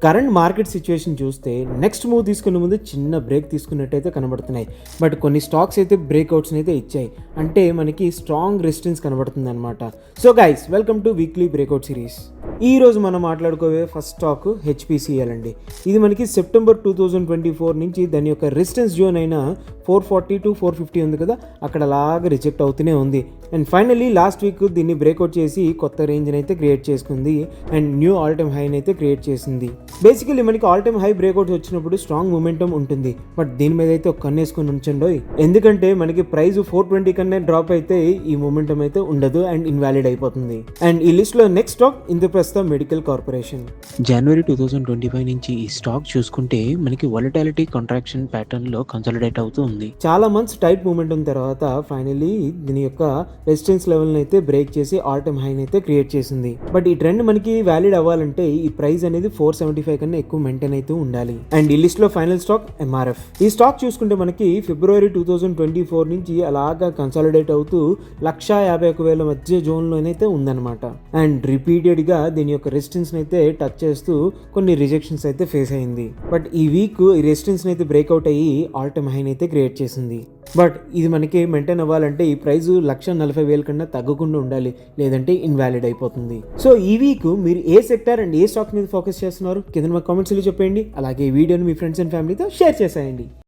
Current market situation చూస్తే next move తీసుకునే ముందు చిన్న బ్రేక్ తీసుకున్నట్టయితే కనబడుతున్నాయి. బట్ కొన్ని స్టాక్స్ అయితే బ్రేక్అవుట్స్ని అయితే ఇచ్చాయి. అంటే మనకి స్ట్రాంగ్ రెసిస్టెన్స్ కనబడుతుంది అనమాట. So guys, welcome two weekly breakout series. ఈ రోజు మనం మాట్లాడుకోవే ఫస్ట్ స్టాక్ హెచ్పిసిఎల్ అండి. ఇది మనకి సెప్టెంబర్ 2024 నుంచి దాని యొక్క రెసిస్టెన్స్ జోన్ అయిన 440 to 450 ఉంది కదా, అక్కడ అలాగా రిజెక్ట్ అవుతూనే ఉంది. అండ్ ఫైనల్లీ లాస్ట్ వీక్ దీన్ని బ్రేక్అవుట్ చేసి కొత్త రేంజ్ని అయితే క్రియేట్ చేసుకుంది అండ్ న్యూ ఆల్ టైమ్ హైని అయితే క్రియేట్ చేసింది. బేసికలీ మనకి ఆల్ టైమ్ హై బ్రేక్అవుట్స్ వచ్చినప్పుడు స్ట్రాంగ్ మూమెంటం ఉంటుంది. బట్ దీని మీద అయితే ఒక కన్నేసుకొని ఉంచండి, ఎందుకంటే మనకి ప్రైస్ 420 కన్నా డ్రాప్ అయితే ఈ మూమెంటం అయితే ఉండదు అండ్ ఇన్వాలిడ్ అయిపోతుంది. అండ్ ఈ లిస్ట్ లో next stock Indraprastha medical corporation. జనవరి 2025 నుంచి ఈ స్టాక్ చూసుకుంటే మనకి వాలటాలిటీ కాంట్రాక్షన్ ప్యాటర్న్ లో కన్సాలిడేట్ అవుతూ ఉంది. చాలా మంత్స్ టైట్ మూమెంటం తర్వాత ఫైనల్లీ దీని యొక్క రెసిస్టెన్స్ లెవెల్ అయితే బ్రేక్ చేసి ఆల్ టైమ్ హై అయితే క్రియేట్ చేసింది. బట్ ఈ ట్రెండ్ మనకి వ్యాలిడ్ అవ్వాలంటే ఈ ప్రైస్ అనేది 475 కన్నా ఎక్కువ మెయింటైన్ అయితే ఉండాలి. అండ్ ఈ లిస్ట్ లో ఫైనల్ స్టాక్ ఎంఆర్ఎఫ్. ఈ స్టాక్ చూసుకుంటే మనకి ఫిబ్రవరి 2024 నుంచి అలాగా కన్సాలిడేట్ అవుతూ 151,000 మధ్య జోన్ లోనైతే ఉందన్నమాట. అండ్ రిపీటెడ్ గా దీని యొక్క రెసిస్టెన్స్ అయితే టచ్ చేస్తూ కొన్ని రిజెక్షన్స్ అయితే ఫేస్ అయింది. బట్ ఈ వీక్ ఈ రెసిస్టెన్స్ అయితే బ్రేక్అవుట్ అయ్యి ఆల్ టైమ్ హై అయితే క్రియేట్ చేసింది. బట్ ఇది మనకి మెయింటైన్ అవ్వాలంటే ఈ ప్రైస్ 140,000 కన్నా తగ్గకుండా ఉండాలి, లేదంటే ఇన్వాలిడ్ అయిపోతుంది. సో ఈ వీక్ మీరు ఏ సెక్టర్ అండ్ ఏ స్టాక్ మీద ఫోకస్ చేస్తున్నారు కింద మా కామెంట్స్లో చెప్పండి. అలాగే ఈ వీడియోని మీ ఫ్రెండ్స్ అండ్ ఫ్యామిలీతో షేర్ చేసేయండి.